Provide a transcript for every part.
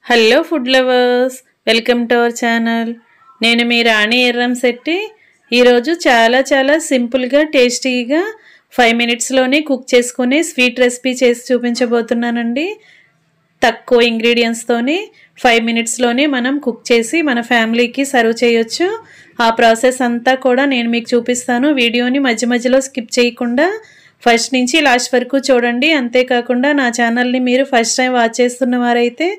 Hello food lovers, welcome to our channel. నేను మీ రాణి ఎర్రంశెట్టి. ఈరోజు చాలా సింపుల్గా టేస్టీగా 5 మినిట్స్లోనే కుక్ చేసుకునే స్వీట్ రెసిపీ చేసి చూపించబోతున్నానండి. తక్కువ ఇంగ్రీడియంట్స్తోనే 5 మినిట్స్లోనే మనం కుక్ చేసి మన ఫ్యామిలీకి సర్వ్ చేయొచ్చు. ఆ ప్రాసెస్ అంతా కూడా నేను మీకు చూపిస్తాను. వీడియోని మధ్యలో స్కిప్ చేయకుండా ఫస్ట్ నుంచి లాస్ట్ వరకు చూడండి. అంతేకాకుండా నా ఛానల్ని మీరు ఫస్ట్ టైం వాచ్ చేస్తున్న వారైతే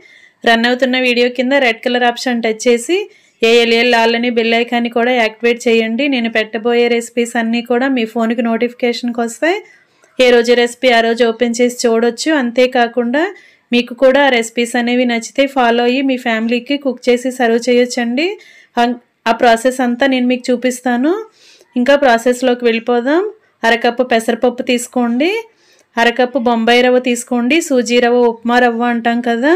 రన్ అవుతున్న వీడియో కింద రెడ్ కలర్ ఆప్షన్ టచ్ చేసి ఏఎల్ఎల్ ఆల్ అని బెల్ ఐకాన్ని కూడా యాక్టివేట్ చేయండి. నేను పెట్టబోయే రెసిపీస్ అన్నీ కూడా మీ ఫోన్కి నోటిఫికేషన్కి వస్తాయి. ఏ రోజు రెసిపీ ఆ రోజు ఓపెన్ చేసి చూడొచ్చు. అంతేకాకుండా మీకు కూడా ఆ రెసిపీస్ అనేవి నచ్చితే ఫాలో అయ్యి మీ ఫ్యామిలీకి కుక్ చేసి సర్వ్ చేయొచ్చండి. ఆ ప్రాసెస్ అంతా నేను మీకు చూపిస్తాను. ఇంకా ప్రాసెస్లోకి వెళ్ళిపోదాం. అరకప్పు పెసరపప్పు తీసుకోండి, అరకప్పు బొంబాయి రవ్వ తీసుకోండి, సూజీ రవ్వ ఉప్మా రవ్వ అంటాం కదా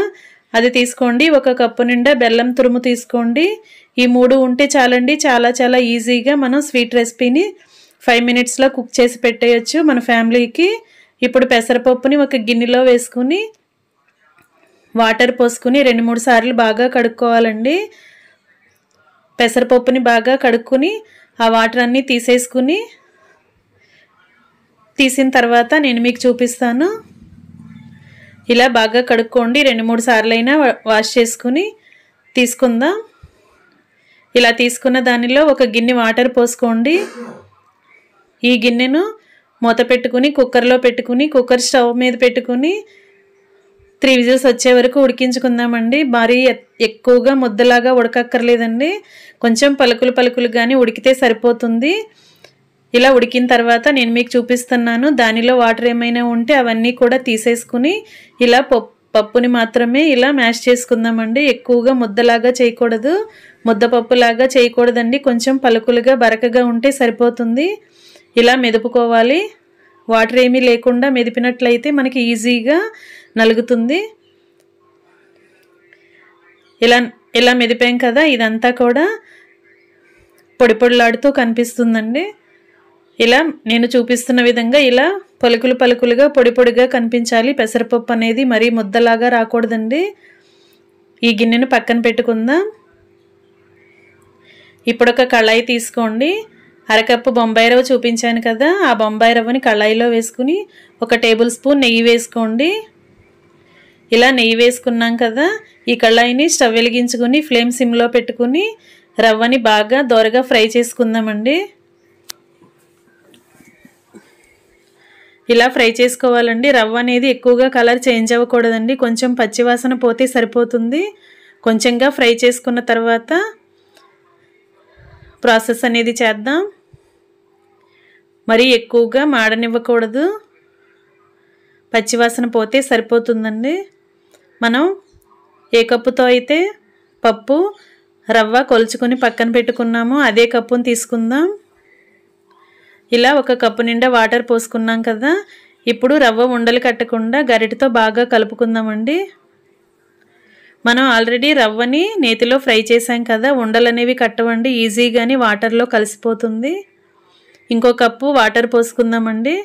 అది తీసుకోండి. 1 కప్పు నిండా బెల్లం తురుము తీసుకోండి. ఈ 3 ఉంటే చాలండి. చాలా ఈజీగా మనం స్వీట్ రెసిపీని 5 మినిట్స్లో కుక్ చేసి పెట్టేయచ్చు మన ఫ్యామిలీకి. ఇప్పుడు పెసరపప్పుని ఒక గిన్నెలో వేసుకుని వాటర్ పోసుకుని 2-3 సార్లు బాగా కడుక్కోవాలండి. పెసరపప్పుని బాగా కడుక్కుని ఆ వాటర్ అన్నీ తీసిన తర్వాత నేను మీకు చూపిస్తాను. ఇలా బాగా కడుక్కోండి. 2-3 సార్లు అయినా వాష్ చేసుకుని తీసుకుందాం. ఇలా తీసుకున్న దానిలో ఒక గిన్నె వాటర్ పోసుకోండి. ఈ గిన్నెను మూత పెట్టుకుని కుక్కర్లో పెట్టుకుని కుక్కర్ స్టవ్ మీద పెట్టుకుని 3 విజిల్స్ వచ్చే వరకు ఉడికించుకుందామండి. మరీ ఎక్కువగా ముద్దలాగా ఉడకక్కర్లేదండి. కొంచెం పలుకులుగానే ఉడికితే సరిపోతుంది. ఇలా ఉడికిన తర్వాత నేను మీకు చూపిస్తున్నాను. దానిలో వాటర్ ఏమైనా ఉంటే అవన్నీ కూడా తీసేసుకుని ఇలా పప్పుని మాత్రమే ఇలా మ్యాష్ చేసుకుందామండి. ఎక్కువగా ముద్దలాగా చేయకూడదు, ముద్దపప్పులాగా చేయకూడదండి. కొంచెం పలుకులుగా బరకగా ఉంటే సరిపోతుంది. ఇలా మెదుపుకోవాలి. వాటర్ ఏమీ లేకుండా మెదిపినట్లయితే మనకి ఈజీగా నలుగుతుంది. ఇలా మెదిపాం కదా, ఇదంతా కూడా పొడిలాడుతూ కనిపిస్తుందండి. ఇలా నేను చూపిస్తున్న విధంగా ఇలా పలుకులుగా పొడిగా కనిపించాలి. పెసరపప్పు అనేది మరీ ముద్దలాగా రాకూడదండి. ఈ గిన్నెను పక్కన పెట్టుకుందాం. ఇప్పుడు ఒక కళాయి తీసుకోండి. అరకప్పు బొంబాయి రవ్వ చూపించాను కదా, ఆ బొంబాయి రవ్వని కళాయిలో వేసుకుని 1 టేబుల్ స్పూన్ నెయ్యి వేసుకోండి. ఇలా నెయ్యి వేసుకున్నాం కదా, ఈ కళాయిని స్టవ్ వెలిగించుకుని ఫ్లేమ్ సిమ్లో పెట్టుకుని రవ్వని బాగా దోరగా ఫ్రై చేసుకుందామండి. ఇలా ఫ్రై చేసుకోవాలండి. రవ్వ అనేది ఎక్కువగా కలర్ చేంజ్ అవ్వకూడదండి. కొంచెం పచ్చివాసన పోతే సరిపోతుంది. కొంచెంగా ఫ్రై చేసుకున్న తర్వాత ప్రాసెస్ అనేది చేద్దాం. మరీ ఎక్కువగా మాడనివ్వకూడదు. పచ్చివాసన పోతే సరిపోతుందండి. మనం ఏ కప్పుతో అయితే పప్పు రవ్వ కొలుచుకొని పక్కన పెట్టుకున్నామో అదే కప్పుని తీసుకుందాం. ఇలా 1 కప్పు నిండా వాటర్ పోసుకున్నాం కదా, ఇప్పుడు రవ్వ ఉండలు కట్టకుండా గరిటెతో బాగా కలుపుకుందామండి. మనం ఆల్రెడీ రవ్వని నేతిలో ఫ్రై చేసాం కదా, ఉండలు అనేవి కట్టవండి. ఈజీగానే వాటర్లో కలిసిపోతుంది. ఇంకో కప్పు వాటర్ పోసుకుందామండి.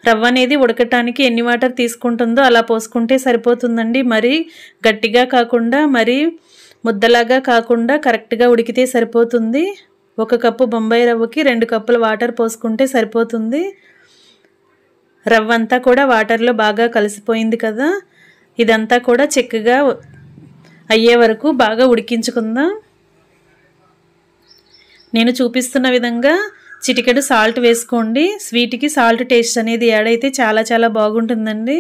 రవ్వ అనేది ఉడకటానికి ఎన్ని వాటర్ తీసుకుంటుందో అలా పోసుకుంటే సరిపోతుందండి. మరీ గట్టిగా కాకుండా మరీ ముద్దలాగా కాకుండా కరెక్ట్గా ఉడికితే సరిపోతుంది. 1 కప్పు బొంబాయి రవ్వకి 2 కప్పుల వాటర్ పోసుకుంటే సరిపోతుంది. రవ్వ అంతా కూడా వాటర్లో బాగా కలిసిపోయింది కదా, ఇదంతా కూడా చిక్కగా అయ్యే వరకు బాగా ఉడికించుకుందాం. నేను చూపిస్తున్న విధంగా చిటికెడు సాల్ట్ వేసుకోండి. స్వీట్కి సాల్ట్ టేస్ట్ అనేది యాడ్ అయితే చాలా బాగుంటుందండి.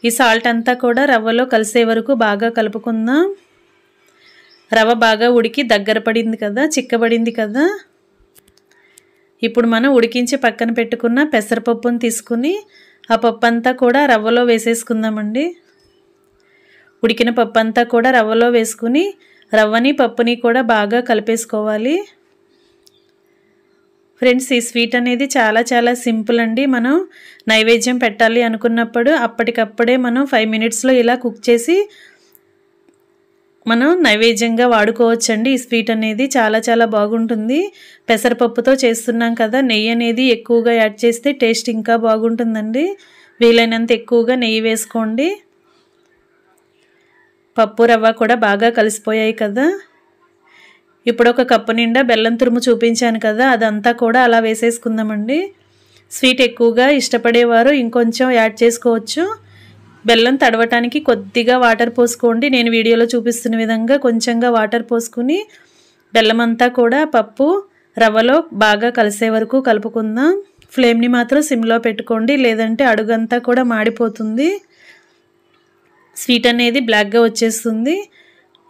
ఈ సాల్ట్ అంతా కూడా రవ్వలో కలిసే వరకు బాగా కలుపుకుందాం. రవ్వ బాగా ఉడికి దగ్గర పడింది కదా, చిక్కబడింది కదా. ఇప్పుడు మనం ఉడికించి పక్కన పెట్టుకున్న పెసరపప్పుని తీసుకుని ఆ పప్పు అంతా కూడా రవ్వలో వేసేసుకుందామండి. ఉడికిన పప్పు అంతా కూడా రవ్వలో వేసుకుని రవ్వని పప్పుని కూడా బాగా కలిపేసుకోవాలి. ఫ్రెండ్స్, ఈ స్వీట్ అనేది చాలా సింపుల్ అండి. మనం నైవేద్యం పెట్టాలి అనుకున్నప్పుడు అప్పటికప్పుడే మనం 5 మినిట్స్లో ఇలా కుక్ చేసి మనం నైవేద్యంగా వాడుకోవచ్చండి. ఈ స్వీట్ అనేది చాలా బాగుంటుంది. పెసరపప్పుతో చేస్తున్నాం కదా, నెయ్యి అనేది ఎక్కువగా యాడ్ చేస్తే టేస్ట్ ఇంకా బాగుంటుందండి. వీలైనంత ఎక్కువగా నెయ్యి వేసుకోండి. పప్పు రవ్వ కూడా బాగా కలిసిపోయాయి కదా. ఇప్పుడు ఒక కప్పు నిండా బెల్లం తురుము చూపించాను కదా, అదంతా కూడా అలా వేసేసుకుందామండి. స్వీట్ ఎక్కువగా ఇష్టపడేవారు ఇంకొంచెం యాడ్ చేసుకోవచ్చు. బెల్లం తడవటానికి కొద్దిగా వాటర్ పోసుకోండి. నేను వీడియోలో చూపిస్తున్న విధంగా కొంచెంగా వాటర్ పోసుకుని బెల్లం అంతా కూడా పప్పు రవ్వలో బాగా కలిసే వరకు కలుపుకుందాం. ఫ్లేమ్ని మాత్రం సిమ్లో పెట్టుకోండి, లేదంటే అడుగంతా కూడా మాడిపోతుంది, స్వీట్ అనేది బ్లాక్గా వచ్చేస్తుంది.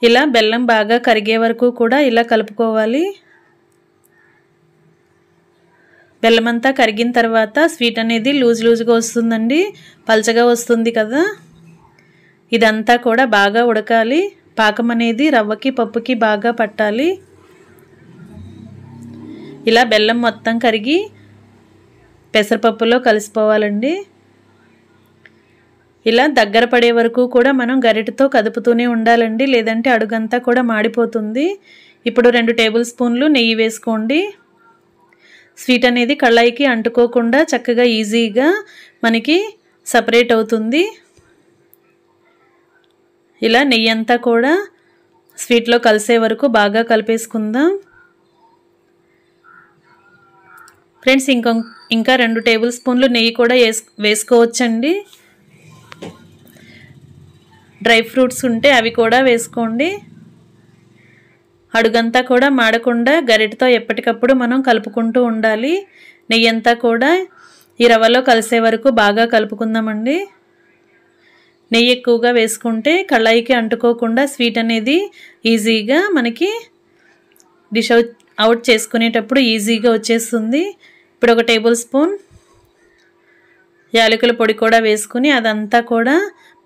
ఇలా బెల్లం బాగా కరిగే వరకు కూడా ఇలా కలుపుకోవాలి. బెల్లం అంతా కరిగిన తర్వాత స్వీట్ అనేది లూజ్గా వస్తుందండి, పల్చగా వస్తుంది కదా. ఇదంతా కూడా బాగా ఉడకాలి. పాకం అనేది రవ్వకి పప్పుకి బాగా పట్టాలి. ఇలా బెల్లం మొత్తం కరిగి పెసరపప్పులో కలిసిపోవాలండి. ఇలా దగ్గర పడే వరకు కూడా మనం గరిటెతో కదుపుతూనే ఉండాలండి, లేదంటే అడుగంతా కూడా మాడిపోతుంది. ఇప్పుడు 2 టేబుల్ స్పూన్లు నెయ్యి వేసుకోండి. స్వీట్ అనేది కళాయికి అంటుకోకుండా చక్కగా ఈజీగా మనకి సపరేట్ అవుతుంది. ఇలా నెయ్యి అంతా కూడా స్వీట్లో కలిసే వరకు బాగా కలిపేసుకుందాం. ఫ్రెండ్స్ ఇంకా 2 టేబుల్ స్పూన్లు నెయ్యి కూడా వేసుకోవచ్చండి. డ్రై ఫ్రూట్స్ ఉంటే అవి కూడా వేసుకోండి. అడుగంతా కూడా మాడకుండా గరిటెతో ఎప్పటికప్పుడు మనం కలుపుకుంటూ ఉండాలి. నెయ్యి అంతా కూడా ఈ రవ్వలో కలిసే వరకు బాగా కలుపుకుందామండి. నెయ్యి ఎక్కువగా వేసుకుంటే కళాయికి అంటుకోకుండా స్వీట్ అనేది ఈజీగా మనకి డిష్ అవుట్ చేసుకునేటప్పుడు ఈజీగా వచ్చేస్తుంది. ఇప్పుడు 1 టేబుల్ స్పూన్ యాలకుల పొడి కూడా వేసుకుని అదంతా కూడా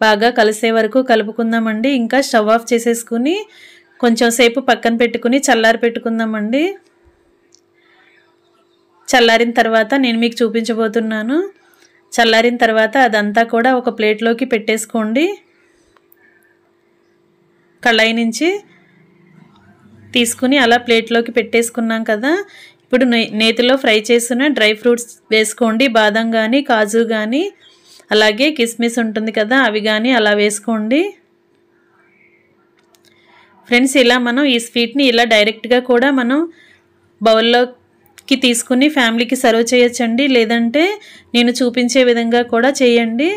బాగా కలిసే వరకు కలుపుకుందామండి. ఇంకా స్టవ్ ఆఫ్ చేసేసుకుని కొంచెం సేపు పక్కన పెట్టుకుని చల్లారి పెట్టుకుందామండి. చల్లారిన తర్వాత నేను మీకు చూపించబోతున్నాను. చల్లారిన తర్వాత అదంతా కూడా ఒక ప్లేట్లోకి పెట్టేసుకోండి. కళాయి నుంచి తీసుకుని అలా ప్లేట్లోకి పెట్టేసుకున్నాం కదా. ఇప్పుడు నేతిలో ఫ్రై చేసిన డ్రై ఫ్రూట్స్ వేసుకోండి. బాదం కానీ కాజు కానీ అలాగే కిస్మిస్ ఉంటుంది కదా, అవి కానీ అలా వేసుకోండి. ఫ్రెండ్స్ ఇలా మనం ఈ స్వీట్ని ఇలా డైరెక్ట్గా కూడా మనం బౌల్లోకి తీసుకుని ఫ్యామిలీకి సర్వ్ చేయొచ్చండి, లేదంటే నేను చూపించే విధంగా కూడా చేయండి.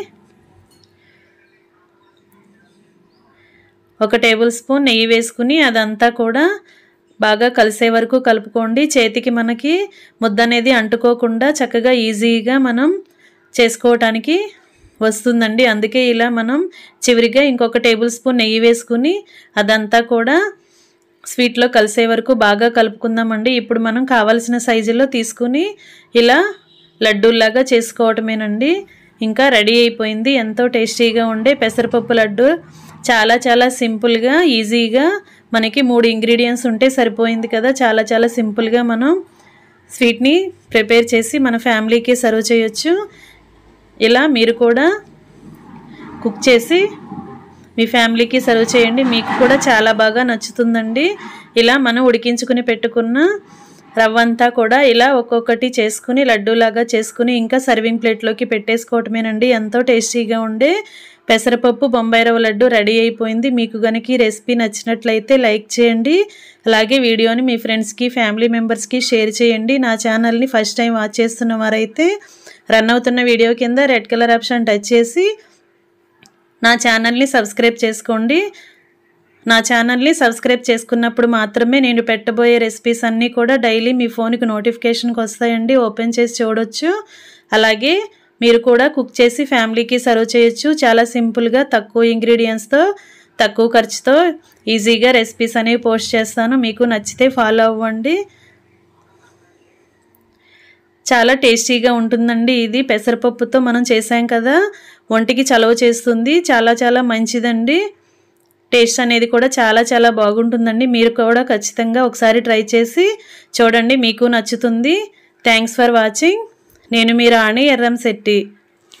1 టేబుల్ స్పూన్ నెయ్యి వేసుకుని అదంతా కూడా బాగా కలిసే వరకు కలుపుకోండి. చేతికి మనకి ముద్ద అనేది అంటుకోకుండా చక్కగా ఈజీగా మనం చేసుకోవటానికి వస్తుందండి. అందుకే ఇలా మనం చివరిగా ఇంకొక టేబుల్ స్పూన్ నెయ్యి వేసుకుని అదంతా కూడా స్వీట్లో కలిసే వరకు బాగా కలుపుకుందామండి. ఇప్పుడు మనం కావాల్సిన సైజులో తీసుకుని ఇలా లడ్డూలాగా చేసుకోవటమేనండి. ఇంకా రెడీ అయిపోయింది ఎంతో టేస్టీగా ఉండే పెసరపప్పు లడ్డు. చాలా సింపుల్గా ఈజీగా మనకి 3 ఇంగ్రీడియంట్స్ ఉంటే సరిపోయింది కదా. చాలా సింపుల్గా మనం స్వీట్ని ప్రిపేర్ చేసి మన ఫ్యామిలీకి సర్వ్ చేయొచ్చు. ఇలా మీరు కూడా కుక్ చేసి మీ ఫ్యామిలీకి సర్వ్ చేయండి, మీకు కూడా చాలా బాగా నచ్చుతుందండి. ఇలా మనం ఉడికించుకుని పెట్టుకున్న రవ్వంతా కూడా ఇలా ఒక్కొక్కటి చేసుకుని లడ్డూలాగా చేసుకుని ఇంకా సర్వింగ్ ప్లేట్లోకి పెట్టేసుకోవటమేనండి. ఎంతో టేస్టీగా ఉండే పెసరపప్పు బొంబాయి రవ్వ లడ్డు రెడీ అయిపోయింది. మీకు గనుక ఈ రెసిపీ నచ్చినట్లయితే లైక్ చేయండి, అలాగే వీడియోని మీ ఫ్రెండ్స్కి ఫ్యామిలీ మెంబర్స్కి షేర్ చేయండి. నా ఛానల్ని ఫస్ట్ టైం వాచ్ చేస్తున్న వారైతే రన్ అవుతున్న వీడియో కింద రెడ్ కలర్ ఆప్షన్ టచ్ చేసి నా ఛానల్ని సబ్స్క్రైబ్ చేసుకోండి. నా ఛానల్ని సబ్స్క్రైబ్ చేసుకున్నప్పుడు మాత్రమే నేను పెట్టబోయే రెసిపీస్ అన్నీ కూడా డైలీ మీ ఫోన్కి నోటిఫికేషన్కి వస్తాయండి. ఓపెన్ చేసి చూడొచ్చు. అలాగే మీరు కూడా కుక్ చేసి ఫ్యామిలీకి సర్వ్ చేయొచ్చు. చాలా సింపుల్గా తక్కువ ఇంగ్రీడియంట్స్తో తక్కువ ఖర్చుతో ఈజీగా రెసిపీస్ అనేవి పోస్ట్ చేస్తాను. మీకు నచ్చితే ఫాలో అవ్వండి. చాలా టేస్టీగా ఉంటుందండి. ఇది పెసరపప్పుతో మనం చేసాం కదా, ఒంటికి చలవ చేస్తుంది. చాలా మంచిదండి. టేస్ట్ అనేది కూడా చాలా బాగుంటుందండి. మీరు కూడా ఖచ్చితంగా ఒకసారి ట్రై చేసి చూడండి, మీకు నచ్చుతుంది. Thanks for watching. నేను మీ రాణి ఎర్రంశెట్టి.